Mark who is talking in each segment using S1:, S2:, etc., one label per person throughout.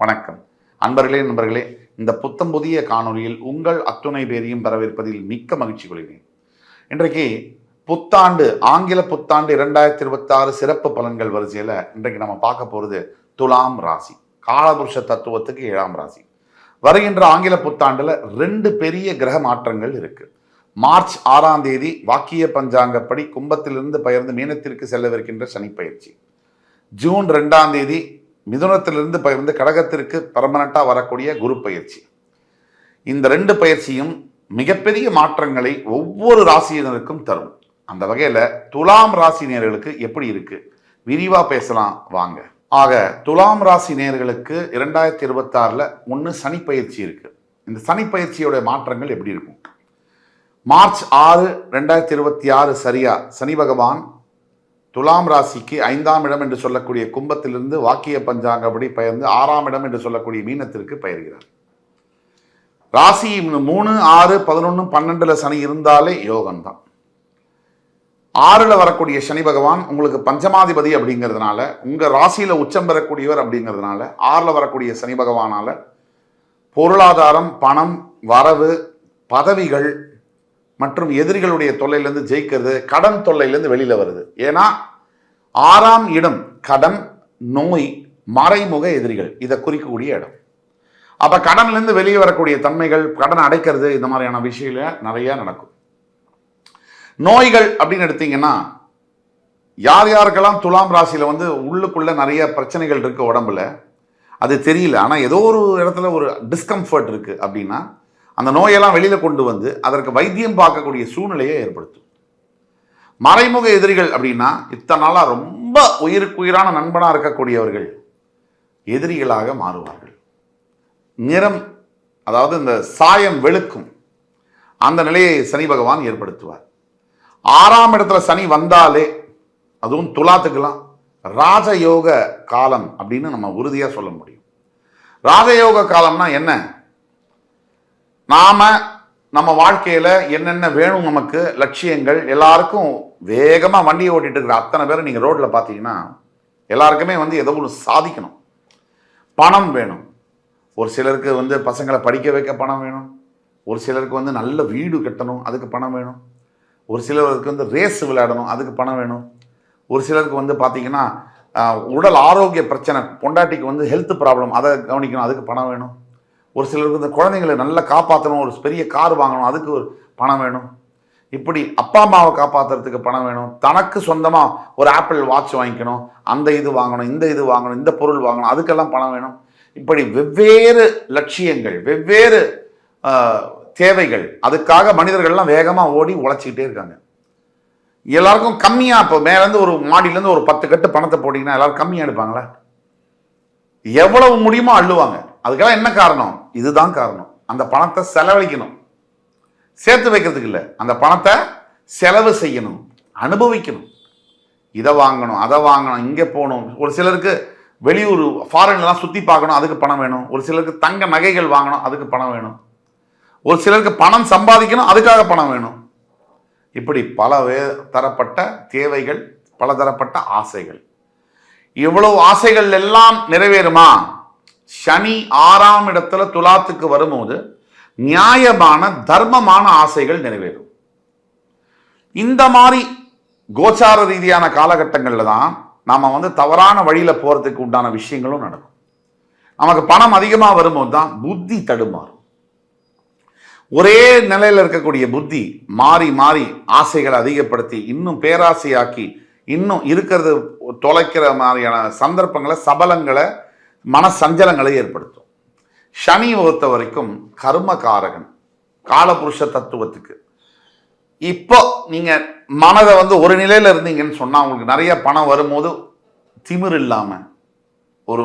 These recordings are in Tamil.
S1: வணக்கம் நண்பர்களே, இந்த புத்தம் புதிய காணொலியில் உங்கள் அத்துணை பேரையும் வரவேற்பதில் மிக்க மகிழ்ச்சி கொள்கிறேன். இன்றைக்கு புத்தாண்டு ஆங்கில புத்தாண்டு 2026 சிறப்பு பலன்கள் வரிசையில் இன்றைக்கு நம்ம பார்க்க போகிறது துலாம் ராசி, காலபுருஷ தத்துவத்துக்கு 7ஆம் ராசி. வருகின்ற ஆங்கில புத்தாண்டுல 2 பெரிய கிரக மாற்றங்கள் இருக்கு. மார்ச் 6ஆம் தேதி வாக்கிய பஞ்சாங்கப்படி கும்பத்திலிருந்து பெயர்ந்து மீனத்திற்கு செல்லவிருக்கின்ற சனி பயிற்சி. ஜூன் 2ஆம் தேதி மிதுனத்திலிருந்து பயிர்ந்து கடகத்திற்கு பர்மனண்டா வரக்கூடிய குரு பயிற்சி. இந்த 2 பயிற்சியும் மிகப்பெரிய மாற்றங்களை ஒவ்வொரு ராசியினருக்கும் தரும். அந்த வகையில் துலாம் ராசி நேயர்களுக்கு எப்படி இருக்கு விரிவா பேசலாம் வாங்க. ஆக துலாம் ராசி நேயர்களுக்கு 2026ல் 1 சனி பயிற்சி இருக்கு. இந்த சனி பயிற்சியோட மாற்றங்கள் எப்படி இருக்கும்? மார்ச் 6, 2026 சரியா சனி பகவான் துலாம் ராசிக்கு 5ஆம் இடம் என்று சொல்லக்கூடிய கும்பத்திலிருந்து வாக்கிய பஞ்சாங்கப்படி பெயர்ந்து 6ஆம் இடம் என்று சொல்லக்கூடிய மீனத்திற்கு பெயர்கிறார். ராசி 3, 6, 11, 12 சனி இருந்தாலே யோகம்தான். 6ல் வரக்கூடிய சனி பகவான் உங்களுக்கு பஞ்சமாதிபதி அப்படிங்கிறதுனால, உங்க ராசியில உச்சம் பெறக்கூடியவர் அப்படிங்கிறதுனால 6ல் வரக்கூடிய சனி பகவானால பொருளாதாரம், பணம், வரவு, பதவிகள் மற்றும் எதிரிகளுடைய தொல்லையிலிருந்து ஜெயிக்கிறது, கடன் தொல்லையிலிருந்து வெளியில வருது. ஏன்னா 6ஆம் இடம் கடன், நோய், மறைமுக எதிரிகள் இதை குறிக்கக்கூடிய இடம். அப்ப கடன்லேருந்து வெளியே வரக்கூடிய தன்மைகள், கடன் அடைக்கிறது, இந்த மாதிரியான விஷயங்கள நிறைய நடக்கும். நோய்கள் அப்படின்னு எடுத்தீங்கன்னா, யார் யாருக்கெல்லாம் துலாம் ராசியில உள்ளுக்குள்ள நிறைய பிரச்சனைகள் இருக்கு உடம்புல, அது தெரியல, ஆனா ஏதோ ஒரு இடத்துல ஒரு டிஸ்கம்ஃபர்ட் இருக்கு அப்படின்னா அந்த நோயெல்லாம் வெளியில கொண்டு வந்து அதற்கு வைத்தியம் பார்க்கக்கூடிய சூழ்நிலையை ஏற்படுத்தும். மறைமுக எதிரிகள் அப்படின்னா இத்தனை நாளா ரொம்ப உயிருக்குயிரான நண்பனா இருக்கக்கூடியவர்கள் எதிரிகளாக மாறுவார்கள். நிறம், அதாவது இந்த சாயம் வெளுக்கும், அந்த நிலையை சனி பகவான் ஏற்படுத்துவார். 6ஆம் இடத்துல சனி வந்தாலே, அதுவும் துலாத்துக்கெல்லாம் ராஜயோக காலம் அப்படின்னு நம்ம உறுதியா சொல்ல முடியும். ராஜயோக காலம்னா என்ன? நம்ம வாழ்க்கையில என்னென்ன வேணும், நமக்கு லட்சியங்கள், எல்லாருக்கும் வேகமா வண்டியை ஓட்டிட்டு இருக்கிற அத்தனை பேரை நீங்க ரோட்ல பாத்தீங்கன்னா எல்லாருக்குமே ஏதோ ஒன்று சாதிக்கணும், பணம் வேணும். ஒரு சிலருக்கு பசங்களை படிக்க வைக்க பணம் வேணும், ஒரு சிலருக்கு நல்ல வீடு கட்டணும், அதுக்கு பணம் வேணும், ஒரு சிலருக்கு ரேஸ் விளையாடணும், அதுக்கு பணம் வேணும், ஒரு சிலருக்கு பார்த்தீங்கன்னா உடல் ஆரோக்கிய பிரச்சனை, பொண்டாட்டிக்கு ஹெல்த் ப்ராப்ளம், அதை கவனிக்கணும், அதுக்கு பணம் வேணும். ஒரு சிலருக்கு இந்த குழந்தைங்களை நல்லா காப்பாற்றணும், ஒரு பெரிய கார் வாங்கணும், அதுக்கு ஒரு பணம் வேணும். இப்படி அப்பா அம்மாவை காப்பாற்றுறதுக்கு பணம் வேணும். தனக்கு சொந்தமாக ஒரு ஆப்பிள் வாட்ச் வாங்கிக்கணும், அந்த இது வாங்கணும், இந்த இது வாங்கணும், இந்த பொருள் வாங்கணும், அதுக்கெல்லாம் பணம் வேணும். இப்படி வெவ்வேறு லட்சியங்கள், வெவ்வேறு தேவைகள், அதுக்காக மனிதர்கள்லாம் வேகமாக ஓடி உழைச்சிக்கிட்டே இருக்காங்க. எல்லாருக்கும் கம்மியாக, இப்போ மேலேருந்து ஒரு மாடியிலேருந்து ஒரு 10 கட்டு பணத்தை போட்டிங்கன்னா எல்லாரும் கம்மியாக எடுப்பாங்களா? எவ்வளவு முடியுமோ அள்ளுவாங்க. அதுக்கெல்லாம் என்ன காரணம்? இதுதான் காரணம். அந்த பணத்தை செலவழிக்கணும், சேர்த்து வைக்கிறதுக்கு இல்லை, அந்த பணத்தை செலவு செய்யணும், அனுபவிக்கணும். இதை வாங்கணும், அதை வாங்கணும், இங்கே போகணும். ஒரு சிலருக்கு வெளியூர் ஃபாரின்லாம் சுற்றி பார்க்கணும், அதுக்கு பணம் வேணும். ஒரு சிலருக்கு தங்க நகைகள் வாங்கணும், அதுக்கு பணம் வேணும். ஒரு சிலருக்கு பணம் சம்பாதிக்கணும், அதுக்காக பணம் வேணும். இப்படி பல தரப்பட்ட தேவைகள், பல தரப்பட்ட ஆசைகள். இவ்வளவு ஆசைகள் எல்லாம் நிறைவேறுமா? சனி 6ஆம் இடத்துல துலாத்துக்கு வரும்போது நியாயமான, தர்மமான ஆசைகள் நிறைவேறும். இந்த மாதிரி கோச்சார ரீதியான காலகட்டங்கள்ல தான் நாம தவறான வழியில போறதுக்கு உண்டான விஷயங்களும் நடக்கும். நமக்கு பணம் அதிகமாக வரும்போது தான் புத்தி தடுமாறும். ஒரே நிலையில இருக்கக்கூடிய புத்தி மாறி மாறி ஆசைகளை அதிகப்படுத்தி, இன்னும் பேராசையாக்கி, இன்னும் இருக்கிறது தொலைக்கிற மாதிரியான சந்தர்ப்பங்களை, சபலங்களை, மன சஞ்சலங்களை ஏற்படுத்தும். சனி பொறுத்த வரைக்கும் கர்மகாரகன், காலபுருஷ தத்துவத்துக்கு. இப்போ நீங்க மனதை ஒரு நிலையில இருந்தீங்கன்னு சொன்னா, உங்களுக்கு நிறைய பணம் வரும்போது திமிர் இல்லாம, ஒரு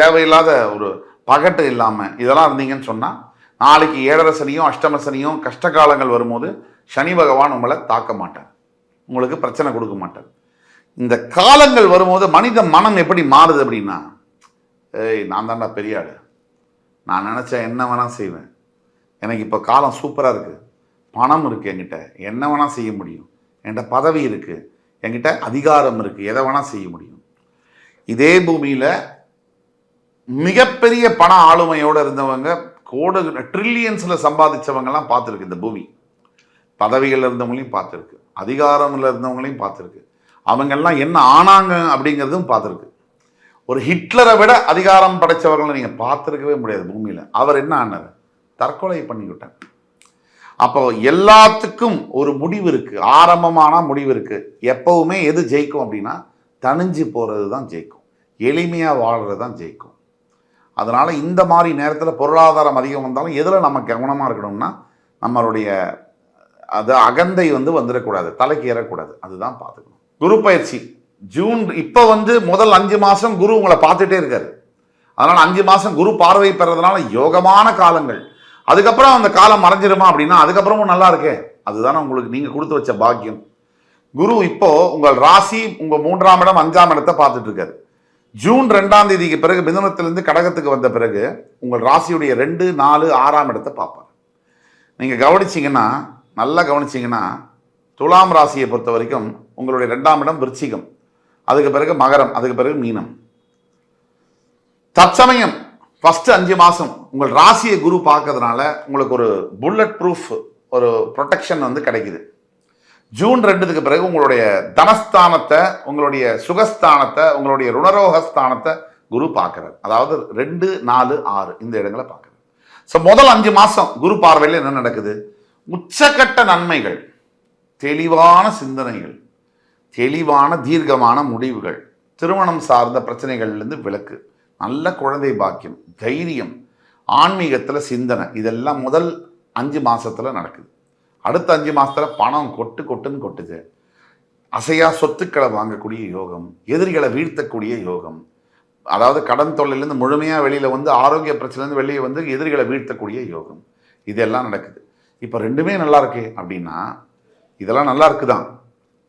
S1: தேவையில்லாத ஒரு பகட்டு இல்லாம இதெல்லாம் இருந்தீங்கன்னு சொன்னா, நாளைக்கு 7.5 சனியும் அஷ்டம சனியும் கஷ்ட காலங்கள் வரும்போது சனி பகவான் உங்களை தாக்க மாட்டார், உங்களுக்கு பிரச்சனை கொடுக்க மாட்டார். இந்த காலங்கள் வரும்போது மனித மனம் எப்படி மாறுது அப்படின்னா, நான் தான்டா பெரிய ஆளு, நான் நினச்சா என்ன வேணால் செய்வேன், எனக்கு இப்போ காலம் சூப்பராக இருக்குது, பணம் இருக்குது என்கிட்ட, என்ன வேணால் செய்ய முடியும், என்கிட்ட பதவி இருக்குது, என்கிட்ட அதிகாரம் இருக்குது, எதை வேணால் செய்ய முடியும். இதே பூமியில் மிகப்பெரிய பண ஆளுமையோடு இருந்தவங்க, கோடு ட்ரில்லியன்ஸில் சம்பாதிச்சவங்கலாம் பார்த்துருக்கு இந்த பூமி. பதவிகள் இருந்தவங்களையும் பார்த்துருக்கு, அதிகாரமில் இருந்தவங்களையும் பார்த்துருக்கு. அவங்கெல்லாம் என்ன ஆனாங்க அப்படிங்கிறதும் பார்த்துருக்கு. ஒரு ஹிட்லரை விட அதிகாரம் படைத்தவர்களை நீங்கள் பார்த்துருக்கவே முடியாது பூமியில். அவர் என்ன ஆனார்? தற்கொலை பண்ணிக்கிட்டார். அப்போ எல்லாத்துக்கும் ஒரு முடிவு இருக்குது, ஆரம்பமான முடிவு இருக்குது. எப்பவுமே எது ஜெயிக்கும் அப்படின்னா தனிஞ்சு போகிறது தான் ஜெயிக்கும், எளிமையாக வாழ்கிறது தான் ஜெயிக்கும். அதனால் இந்த மாதிரி நேரத்தில் பொருளாதாரம் அதிகம் வந்தாலும் எதில் நம்ம கவனமாக இருக்கணும்னா நம்மளுடைய அது அகந்தை வந்துடக்கூடாது, தலைக்கு ஏறக்கூடாது. அதுதான் பார்த்துக்கணும். குரு பயிற்சி ஜூன் இப்போ முதல் 5 மாதம் குரு உங்களை பார்த்துட்டே இருக்காரு. அதனால் 5 மாதம் குரு பார்வை பெறதுனால யோகமான காலங்கள். அதுக்கப்புறம் அந்த காலம் மறைஞ்சிருமா அப்படின்னா அதுக்கப்புறமும் நல்லா இருக்கே. அதுதானே உங்களுக்கு நீங்கள் கொடுத்து வச்ச பாக்கியம். குரு இப்போ உங்கள் ராசி உங்கள் 3ஆம் இடம் 5ஆம் இடத்தை பார்த்துட்டு இருக்காரு. ஜூன் 2ஆம் தேதிக்கு பிறகு மிதுனத்திலிருந்து கடகத்துக்கு வந்த பிறகு உங்கள் ராசியுடைய 2, 4, 6ஆம் இடத்தை பார்ப்பார். நீங்கள் கவனிச்சிங்கன்னா, நல்லா கவனிச்சிங்கன்னா, துலாம் ராசியை பொறுத்த வரைக்கும் உங்களுடைய 2ஆம் இடம் விருச்சிகம், அதுக்கு பிறகு மகரம், அதுக்கு பிறகு மீனம். தற்சமயம் ஃபர்ஸ்ட் 5 மாதம் உங்கள் ராசியை குரு பார்க்கறதுனால உங்களுக்கு ஒரு புல்லட் ப்ரூஃப் ஒரு ப்ரொடெக்ஷன் கிடைக்குது. ஜூன் 2க்கு பிறகு உங்களுடைய தனஸ்தானத்தை, உங்களுடைய சுகஸ்தானத்தை, உங்களுடைய ருணரோகஸ்தானத்தை குரு பார்க்கிறார். அதாவது 2, 4, 6 இந்த இடங்களை பார்க்கிறார். ஸோ முதல் 5 மாதம் குரு பார்வையில் என்ன நடக்குது? உச்சக்கட்ட நன்மைகள், தெளிவான சிந்தனைகள், தெளிவான தீர்க்கமான முடிவுகள், திருமணம் சார்ந்த பிரச்சனைகள்லேருந்து விலக்கு, நல்ல குழந்தை பாக்கியம், தைரியம், ஆன்மீகத்தில் சிந்தனை, இதெல்லாம் முதல் 5 மாதத்தில் நடக்குது. அடுத்த 5 மாதத்தில் பணம் கொட்டுன்னு கொட்டுது. அசையா சொத்துக்களை வாங்கக்கூடிய யோகம், எதிரிகளை வீழ்த்தக்கூடிய யோகம், அதாவது கடன் தொல்லையிலேருந்து முழுமையாக வெளியில் ஆரோக்கிய பிரச்சனைலேருந்து வெளியே எதிரிகளை வீழ்த்தக்கூடிய யோகம், இதெல்லாம் நடக்குது. இப்போ ரெண்டுமே நல்லா இருக்கு அப்படின்னா இதெல்லாம் நல்லா இருக்குதான்.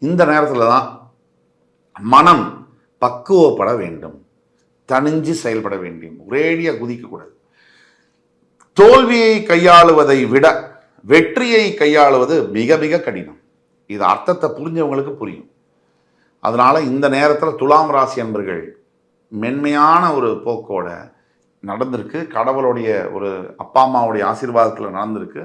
S1: இந்த நேரத்தில் தான் மனம் பக்குவப்பட வேண்டும், தனிஞ்சு செயல்பட வேண்டும், ஒரேடியாக குதிக்கக்கூடாது. தோல்வியை கையாளுவதை விட வெற்றியை கையாளுவது மிக மிக கடினம். இது அர்த்தத்தை புரிஞ்சவங்களுக்கு புரியும். அதனால இந்த நேரத்தில் துலாம் ராசி அன்பர்கள் மென்மையான ஒரு போக்கோட நடந்திருக்கு. கடவுளுடைய ஒரு அப்பா அம்மாவுடைய ஆசீர்வாதத்தில் நடந்திருக்கு,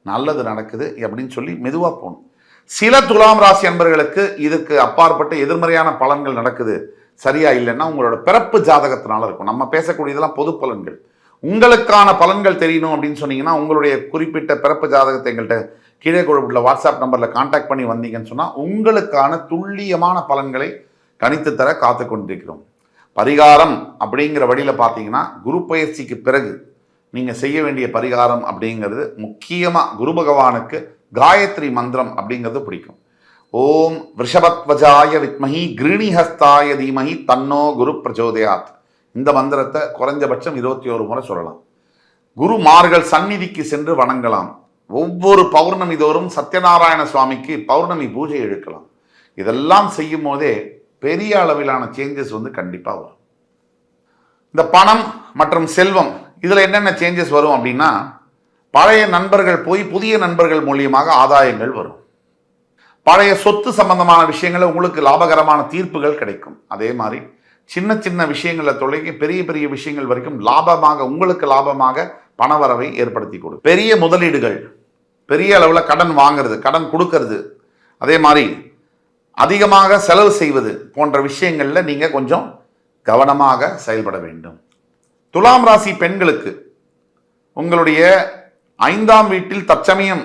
S1: நல்லது நடக்குது அப்படின்னு சொல்லி மெதுவாக போகணும். சில துலாம் ராசி அன்பர்களுக்கு இதுக்கு அப்பாற்பட்ட எதிர்மறையான பலன்கள் நடக்குது, சரியா இல்லைன்னா உங்களோட பிறப்பு ஜாதகத்தினால இருக்கும். நம்ம பேசக்கூடியதெல்லாம் பொது பலன்கள். உங்களுக்கான பலன்கள் தெரியணும் அப்படின்னு சொன்னீங்கன்னா உங்களுடைய குறிப்பிட்ட பிறப்பு ஜாதகத்தை எங்கள்கிட்ட கீழே கொடுப்புள்ள வாட்ஸ்அப் நம்பரில் கான்டாக்ட் பண்ணி வந்தீங்கன்னு சொன்னால் உங்களுக்கான துல்லியமான பலன்களை கணித்து தர காத்து கொண்டிருக்கிறோம். பரிகாரம் அப்படிங்கிற வழியில் பார்த்தீங்கன்னா குரு பயிற்சிக்கு பிறகு நீங்கள் செய்ய வேண்டிய பரிகாரம் அப்படிங்கிறது முக்கியமாக குரு பகவானுக்கு காயத்ரி மந்திரம் அப்படிங்கிறது பிடிக்கும். ஓம் ரிஷபத்வஜாய வித்மஹி கிருணிஹஸ்தாய தீமஹி தன்னோ குரு பிரச்சோதயாத். இந்த மந்திரத்தை குறைஞ்சபட்சம் 21 முறை சொல்லலாம். குருமார்கள் சந்நிதிக்கு சென்று வணங்கலாம். ஒவ்வொரு பௌர்ணமி தோறும் சத்யநாராயண சுவாமிக்கு பௌர்ணமி பூஜை எடுக்கலாம். இதெல்லாம் செய்யும் போதே பெரிய அளவிலான சேஞ்சஸ் கண்டிப்பாக வரும். இந்த பணம் மற்றும் செல்வம் இதில் என்னென்ன சேஞ்சஸ் வரும் அப்படின்னா, பழைய நண்பர்கள் போய் புதிய நண்பர்கள் மூலியமாக ஆதாயங்கள் வரும். பழைய சொத்து சம்பந்தமான விஷயங்களில் உங்களுக்கு லாபகரமான தீர்ப்புகள் கிடைக்கும். அதே மாதிரி சின்ன சின்ன விஷயங்களில் தொலைக்கி பெரிய பெரிய விஷயங்கள் வரைக்கும் லாபமாக உங்களுக்கு லாபமாக பணவரவை ஏற்படுத்தி கொடுக்கும். பெரிய முதலீடுகள், பெரிய அளவில் கடன் வாங்கிறது, கடன் கொடுக்கறது, அதே மாதிரி அதிகமாக செலவு செய்வது போன்ற விஷயங்களில் நீங்கள் கொஞ்சம் கவனமாக செயல்பட வேண்டும். துலாம் ராசி பெண்களுக்கு உங்களுடைய 5ஆம் வீட்டில் தற்சமயம்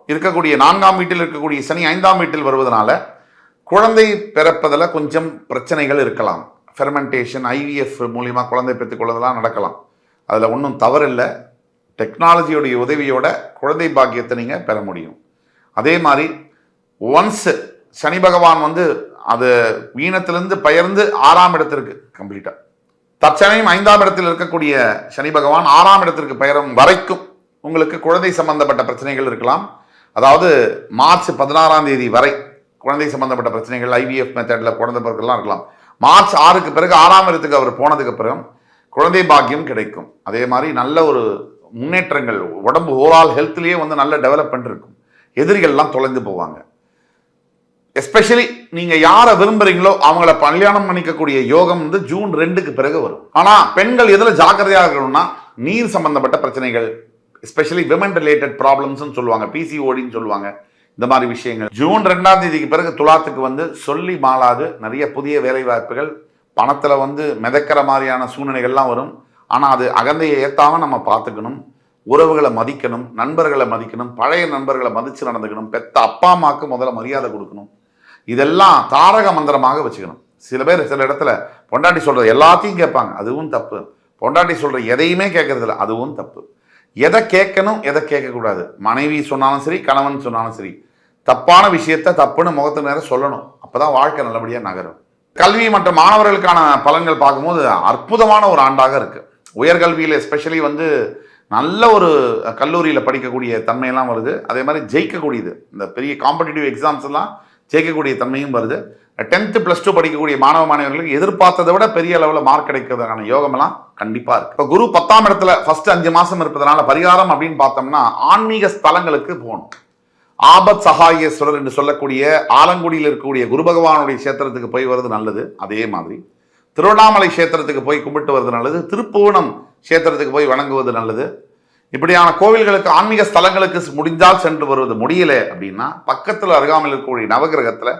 S1: இருக்கக்கூடிய 4ஆம் வீட்டில் இருக்கக்கூடிய சனி 5ஆம் வீட்டில் வருவதனால குழந்தை பிறப்பதில் கொஞ்சம் பிரச்சனைகள் இருக்கலாம். ஃபெர்மெண்டேஷன், ஐவிஎஃப் மூலிமா குழந்தை பெற்றுக்கொள்வதெல்லாம் நடக்கலாம். அதில் ஒன்றும் தவறில்லை. டெக்னாலஜியோடைய உதவியோட குழந்தை பாக்கியத்தை நீங்கள் பெற முடியும். அதே மாதிரி ஒன்ஸ் சனி பகவான் அது மீனத்திலிருந்து பெயர்ந்து 6ஆம் இடத்திற்கு கம்ப்ளீட்டாக தற்சமயம் 5ஆம் இடத்தில் இருக்கக்கூடிய சனி பகவான் 6ஆம் இடத்திற்கு பெயரும் வரைக்கும் உங்களுக்கு குழந்தை சம்பந்தப்பட்ட பிரச்சனைகள் இருக்கலாம். அதாவது மார்ச் 16ஆம் தேதி வரை குழந்தை சம்பந்தப்பட்ட பிரச்சனைகள், ஐவிஎஃப் மெத்தடில் குழந்தை பிறக்கலாம் இருக்கலாம். மார்ச் 6க்கு பிறகு 6ஆம் இடத்துக்கு அவர் போனதுக்கு பிறகு குழந்தை பாக்கியம் கிடைக்கும். அதே மாதிரி நல்ல ஒரு முன்னேற்றங்கள், உடம்பு ஓவரால் ஹெல்த்லேயே நல்ல டெவலப்மெண்ட் இருக்கும். எதிரிகள்லாம் தொலைந்து போவாங்க. எஸ்பெஷலி நீங்க யாரை விரும்புறீங்களோ அவங்கள கல்யாணம் பண்ணிக்கக்கூடிய யோகம் வந்து ஜூன் 2க்கு பிறகு வரும். ஆனா பெண்கள் எதுல ஜாக்கிரதையா இருக்கணும்னா, நீர் சம்பந்தப்பட்ட பிரச்சனைகள், எஸ்பெஷலி விமன் ரிலேட்டட் ப்ராப்ளம்ஸ் சொல்லுவாங்க, பிசிஓடின்னு சொல்லுவாங்க. இந்த மாதிரி விஷயங்கள் ஜூன் 2ஆம் தேதிக்கு பிறகு துலாத்துக்கு வந்து சொல்லி மாளாது நிறைய புதிய வேலை வாய்ப்புகள், பணத்துல வந்து மிதக்கிற மாதிரியான சூழ்நிலைகள்லாம் வரும். ஆனா அது அகந்தையை ஏத்தாம நம்ம பார்த்துக்கணும். உறவுகளை மதிக்கணும், நண்பர்களை மதிக்கணும், பழைய நண்பர்களை மதிச்சு நடந்துக்கணும், பெத்த அப்பா அம்மாவுக்கு முதல்ல மரியாதை கொடுக்கணும். இதெல்லாம் தாரக மந்திரமாக வச்சுக்கணும். சில பேர் சில இடத்துல பொண்டாட்டி சொல்றது எல்லாத்தையும் கேட்பாங்க, அதுவும் தப்பு. பொண்டாட்டி சொல்ற எதையுமே கேட்கறது இல்லை, அதுவும் தப்பு. எதை கேட்கணும் எதை கேட்கக்கூடாது, மனைவி சொன்னாலும் சரி கணவன் சொன்னாலும் சரி, தப்பான விஷயத்த தப்புன்னு முகத்து நேரம் சொல்லணும். அப்பதான் வாழ்க்கை நல்லபடியா நகரும். கல்வி மற்றும் மாணவர்களுக்கான பலன்கள் பார்க்கும்போது அற்புதமான ஒரு ஆண்டாக இருக்கு. உயர்கல்வியில் எஸ்பெஷலி வந்து நல்ல ஒரு கல்லூரியில் படிக்கக்கூடிய தன்மையெல்லாம் வருது. அதே மாதிரி ஜெயிக்கக்கூடியது, இந்த பெரிய காம்படிட்டிவ் எக்ஸாம்ஸ் எல்லாம் ஜெயிக்கக்கூடிய தன்மையும் வருது. 10th +2 படிக்கக்கூடிய மாணவ மாணவர்களுக்கு எதிர்பார்த்ததை விட பெரிய அளவில் மார்க் கிடைக்கிறதுக்கான யோகமெல்லாம் கண்டிப்பா இருக்கு. இப்போ குரு 10ஆம் இடத்துல ஃபர்ஸ்ட் 5 மாசம் இருப்பதனால பரிகாரம் அப்படின்னு பார்த்தோம்னா ஆன்மீக ஸ்தலங்களுக்கு போகணும். ஆபத் சகாயேஸ்வரர் என்று சொல்லக்கூடிய ஆலங்குடியில் இருக்கக்கூடிய குரு பகவானுடைய கஷேத்திரத்துக்கு போய் வருது நல்லது. அதே மாதிரி திருவண்ணாமலை கஷேத்திரத்துக்கு போய் கும்பிட்டு வருது நல்லது. திருப்புவனம் கஷேத்திரத்துக்கு போய் வணங்குவது நல்லது. இப்படியான கோவில்களுக்கு ஆன்மீக ஸ்தலங்களுக்கு முடிஞ்சால் சென்று வருவது. முடியல அப்படின்னா பக்கத்தில் அருகாமல் இருக்கக்கூடிய நவகிரகத்தில்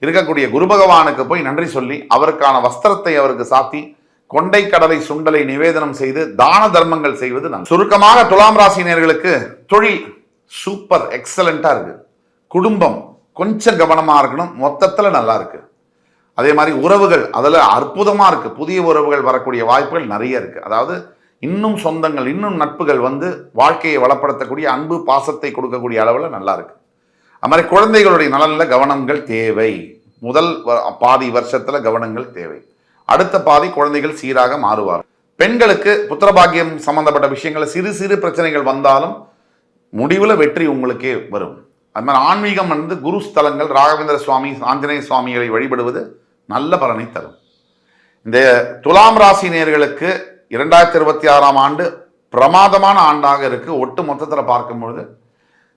S1: இருக்கக்கூடிய குரு பகவானுக்கு போய் நன்றி சொல்லி அவருக்கான வஸ்திரத்தை அவருக்கு சாத்தி கொண்டை கடலை சுண்டலை நிவேதனம் செய்து தான தர்மங்கள் செய்வது நல்லது. சுருக்கமாக துலாம் ராசினியர்களுக்கு தொழில் சூப்பர் எக்ஸலண்டா இருக்கு. குடும்பம் கொஞ்சம் கவனமா இருக்கணும், மொத்தத்துல நல்லா இருக்கு. அதே மாதிரி உறவுகள் அதுல அற்புதமா இருக்கு. புதிய உறவுகள் வரக்கூடிய வாய்ப்புகள் நிறைய இருக்கு. அதாவது இன்னும் சொந்தங்கள், இன்னும் நட்புகள் வந்து வாழ்க்கையை வளப்படுத்தக்கூடிய அன்பு பாசத்தை கொடுக்கக்கூடிய அளவில் நல்லா இருக்கு. அது மாதிரி குழந்தைகளுடைய நலனில் கவனங்கள் தேவை. முதல் பாதி வருஷத்துல கவனங்கள் தேவை. அடுத்த பாதி குழந்தைகள் சீராக மாறுவார். பெண்களுக்கு புத்திரபாகியம் சம்பந்தப்பட்ட விஷயங்கள் சிறு சிறு பிரச்சனைகள் வந்தாலும் முடிவில் வெற்றி உங்களுக்கே வரும். அது மாதிரி ஆன்மீகம் வந்து குரு ஸ்தலங்கள், ராகவேந்திர சுவாமி, ஆஞ்சநேய சுவாமிகளை வழிபடுவது நல்ல பலனை தரும். இந்த துலாம் ராசி நேயர்களுக்கு 2026ஆம் ஆண்டு பிரமாதமான ஆண்டாக இருக்கு. ஒட்டு மொத்தத்தில் பார்க்கும்பொழுது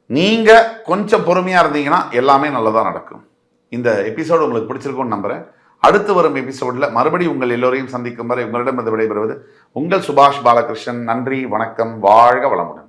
S1: நீங்க கொஞ்சம் பொறுமையா இருந்தீங்கன்னா எல்லாமே நல்லதா நடக்கும். இந்த எபிசோடு உங்களுக்கு பிடிச்சிருக்கும்னு நம்புறேன். அடுத்து வரும் எபிசோடில் மறுபடியும் உங்கள் எல்லோரையும் சந்திக்கும் வரை உங்களிடம் விடைபெறுவது உங்கள் சுபாஷ் பாலகிருஷ்ணன். நன்றி, வணக்கம், வாழ்க வளமுடன்.